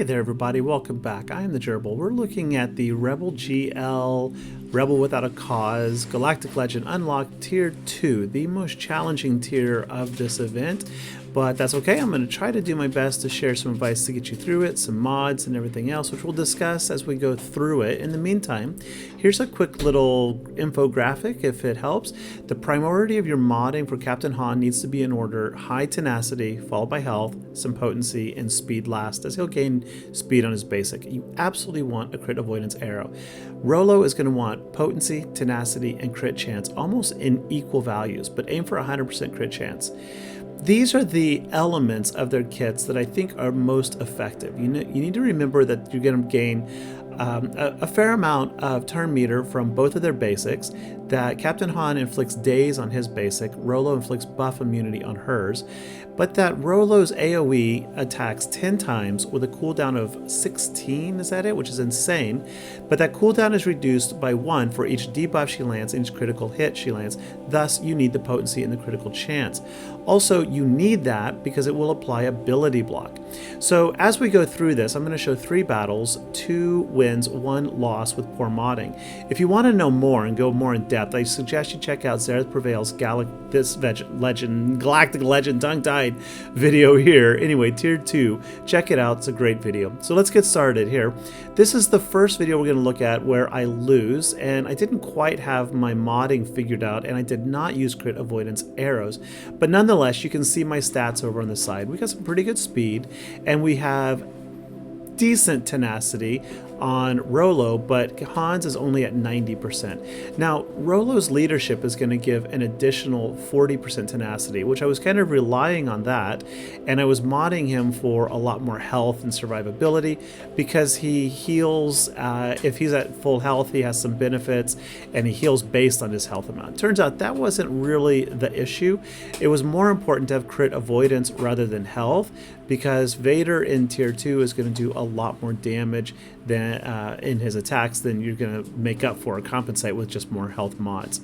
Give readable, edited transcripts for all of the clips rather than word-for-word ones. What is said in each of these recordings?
Hey there everybody, welcome back. I am the Gerbil. We're looking at the Rebel GL, Rebel Without a Cause, Galactic Legend Unlocked Tier 2, the most challenging tier of this event. But that's okay, I'm going to try to do my best to share some advice to get you through it, some mods and everything else, which we'll discuss as we go through it. In the meantime, here's a quick little infographic if it helps. The priority of your modding for Captain Han needs to be in order: high tenacity, followed by health, some potency, and speed last, as he'll gain speed on his basic. You absolutely want a crit avoidance arrow. Rolo is going to want potency, tenacity, and crit chance almost in equal values, but aim for 100% crit chance. These are the elements of their kits that I think are most effective. You need to remember that you're going to gain a fair amount of turn meter from both of their basics, that Captain Han inflicts daze on his basic, Rolo inflicts buff immunity on hers, but that Rolo's AoE attacks 10 times with a cooldown of 16, is that it? Which is insane, but that cooldown is reduced by 1 for each debuff she lands and each critical hit she lands, thus you need the potency and the critical chance. Also, you need that because it will apply ability block. So as we go through this, I'm going to show 3 battles, 2 wins, 1 loss with poor modding. If you want to know more and go more in depth, I suggest you check out Zareth Prevail's Galactic Legend tongue-tied video here. Anyway, tier 2, check it out, it's a great video. So let's get started here. This is the first video we're going to look at where I lose, and I didn't quite have my modding figured out, and I did not use crit avoidance arrows, but nonetheless you can see my stats over on the side. We got some pretty good speed, and we have decent tenacity on Rolo, but Han's is only at 90%. Now, Rolo's leadership is going to give an additional 40% tenacity, which I was kind of relying on that, and I was modding him for a lot more health and survivability because he heals, if he's at full health, he has some benefits, and he heals based on his health amount. Turns out that wasn't really the issue. It was more important to have crit avoidance rather than health, because Vader in tier 2 is going to do a lot more damage than in his attacks than you're going to make up for or compensate with just more health mods.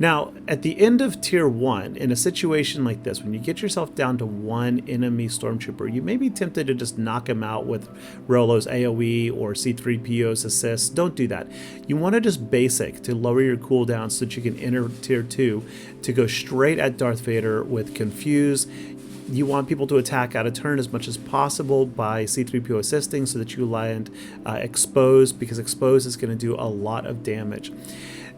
Now, at the end of tier 1, in a situation like this, when you get yourself down to 1 enemy stormtrooper, you may be tempted to just knock him out with Rolo's AoE or C-3PO's assists. Don't do that. You want to just basic to lower your cooldown so that you can enter tier 2 to go straight at Darth Vader with Confuse. You want people to attack out of turn as much as possible by C-3PO assisting so that you land exposed, because exposed is going to do a lot of damage.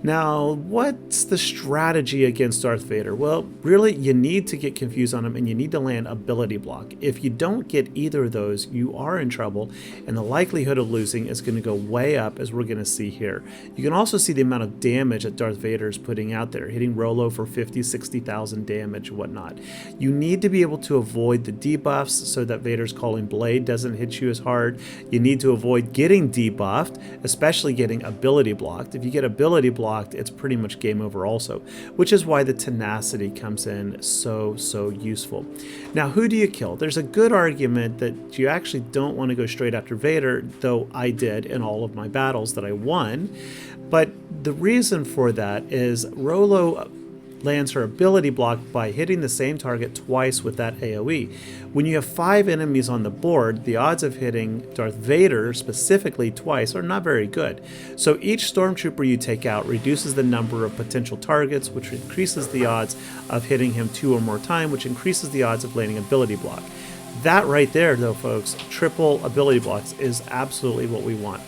Now, what's the strategy against Darth Vader? Well, really, you need to get confused on him, and you need to land ability block. If you don't get either of those, you are in trouble, and the likelihood of losing is going to go way up, as we're going to see here. You can also see the amount of damage that Darth Vader is putting out there, hitting Rolo for 50,000, 60,000 damage, whatnot. You need to be able to avoid the debuffs so that Vader's Calling Blade doesn't hit you as hard. You need to avoid getting debuffed, especially getting ability blocked. If you get ability blocked, it's pretty much game over also, which is why the tenacity comes in so useful. Now, who do you kill? There's a good argument that you actually don't want to go straight after Vader, though I did in all of my battles that I won. But the reason for that is Rolo lands her ability block by hitting the same target twice with that AoE. When you have 5 enemies on the board, the odds of hitting Darth Vader specifically twice are not very good. So each stormtrooper you take out reduces the number of potential targets, which increases the odds of hitting him 2 or more times, which increases the odds of landing ability block. That right there, though, folks, triple ability blocks is absolutely what we want.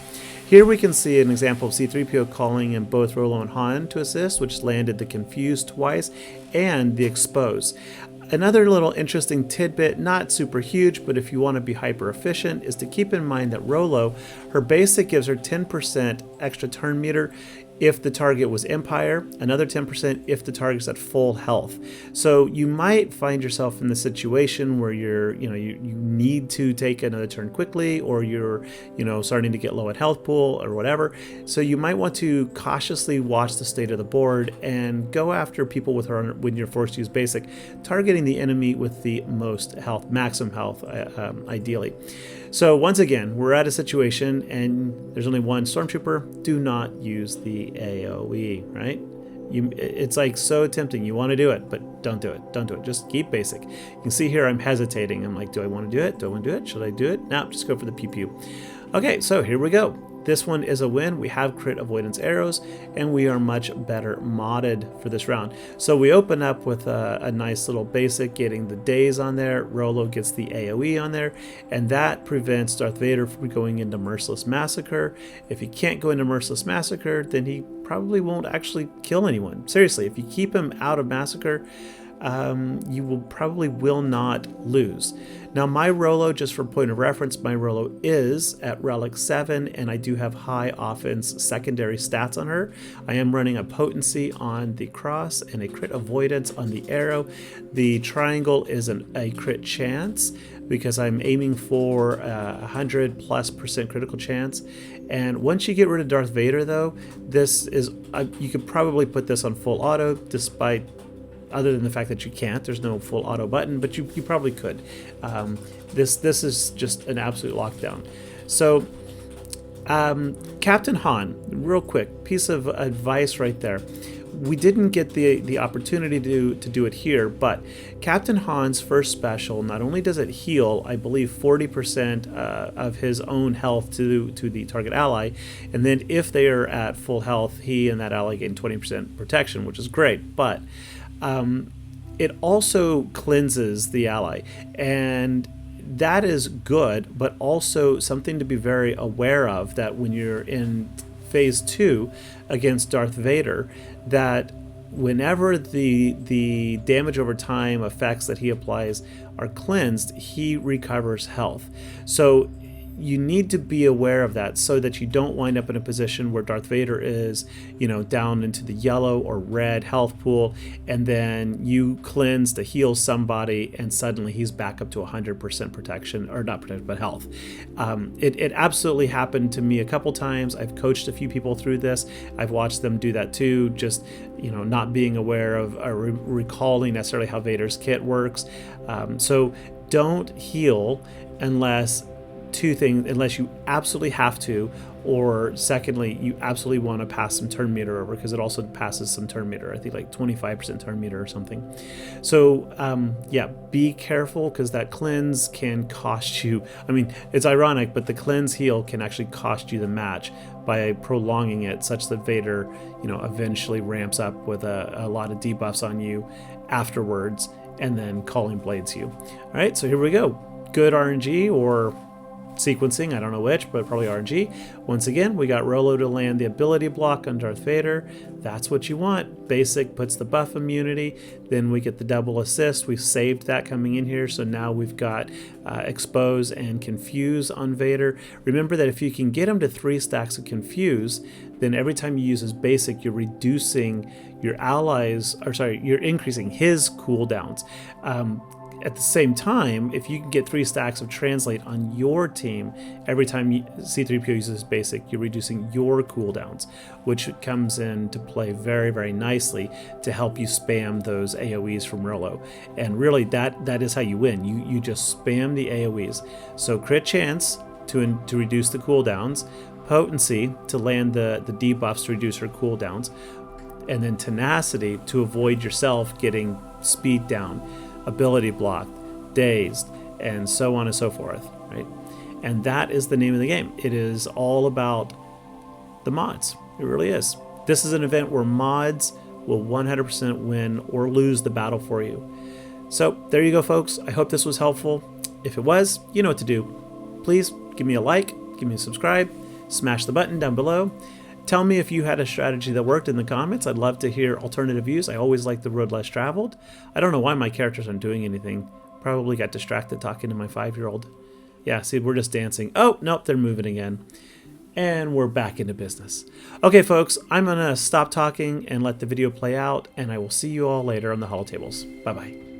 Here we can see an example of C-3PO calling in both Rolo and Han to assist, which landed the Confuse twice and the Expose. Another little interesting tidbit, not super huge, but if you want to be hyper efficient, is to keep in mind that Rolo, her basic gives her 10% extra turn meter if the target was Empire, another 10% if the target's at full health. So you might find yourself in the situation where you need to take another turn quickly, or you're starting to get low at health pool or whatever. So you might want to cautiously watch the state of the board and go after people with her when you're forced to use basic, targeting the enemy with the most health, maximum health, ideally. So once again, we're at a situation and there's only 1 stormtrooper. Do not use the AoE, right? It's like so tempting. You want to do it, but don't do it. Don't do it. Just keep basic. You can see here I'm hesitating. I'm like, do I want to do it? Do I want to do it? Should I do it? No, just go for the pew pew. Okay, so here we go. This one is a win. We have crit avoidance arrows, and we are much better modded for this round. So we open up with a nice little basic, getting the days on there. Rolo gets the AoE on there, and that prevents Darth Vader from going into Merciless Massacre. If he can't go into Merciless Massacre, then he probably won't actually kill anyone. Seriously, if you keep him out of Massacre, you probably will not lose. Now my Rolo, just for point of reference, my Rolo is at Relic 7, and I do have high offense secondary stats on her. I am running a potency on the cross and a crit avoidance on the arrow. The triangle is a crit chance because I'm aiming for 100+% critical chance. And once you get rid of Darth Vader though, this is, you could probably put this on full auto, despite other than the fact that you can't. There's no full auto button, but you probably could. This is just an absolute lockdown. So Captain Han, real quick, piece of advice right there. We didn't get the opportunity to do it here, but Captain Han's first special, not only does it heal, I believe 40% of his own health to the target ally, and then if they are at full health, he and that ally gain 20% protection, which is great, but it also cleanses the ally, and that is good, but also something to be very aware of, that when you're in phase 2 against Darth Vader, that whenever the damage over time effects that he applies are cleansed, he recovers health. So you need to be aware of that so that you don't wind up in a position where Darth Vader is, down into the yellow or red health pool, and then you cleanse to heal somebody and suddenly he's back up to 100% protection, or not protection, but health. It absolutely happened to me a couple times. I've coached a few people through this. I've watched them do that too, just not being aware of or recalling necessarily how Vader's kit works. So don't heal unless you absolutely have to, or secondly, you absolutely want to pass some turn meter over, because it also passes some turn meter, I think like 25% turn meter or something. So yeah, be careful, because that cleanse can cost you, I mean, it's ironic, but the cleanse heal can actually cost you the match by prolonging it, such that Vader, eventually ramps up with a lot of debuffs on you afterwards, and then calling blades you. All right, so here we go. Good RNG or sequencing, I don't know which, but probably RNG. Once again, we got Rolo to land the ability block on Darth Vader. That's what you want. Basic puts the buff immunity. Then we get the double assist. We saved that coming in here, so now we've got expose and confuse on Vader. Remember that if you can get him to 3 stacks of confuse, then every time you use his basic, you're reducing your allies, or sorry, you're increasing his cooldowns. At the same time, if you can get 3 stacks of translate on your team, every time C-3PO uses basic, you're reducing your cooldowns, which comes into play very, very nicely to help you spam those AoEs from Rolo. And really, that is how you win. You just spam the AoEs. So crit chance to reduce the cooldowns, potency to land the debuffs to reduce her cooldowns, and then tenacity to avoid yourself getting speed down, ability blocked, dazed, and so on and so forth, right? And that is the name of the game. It is all about the mods. It really is. This is an event where mods will 100% win or lose the battle for you. So there you go, folks. I hope this was helpful. If it was, you know what to do. Please give me a like, give me a subscribe, smash the button down below. Tell me if you had a strategy that worked in the comments. I'd love to hear alternative views. I always like the road less traveled. I don't know why my characters aren't doing anything. Probably got distracted talking to my 5-year-old. Yeah, see, we're just dancing. Oh, nope, they're moving again. And we're back into business. Okay, folks, I'm going to stop talking and let the video play out, and I will see you all later on the holotables. Bye-bye.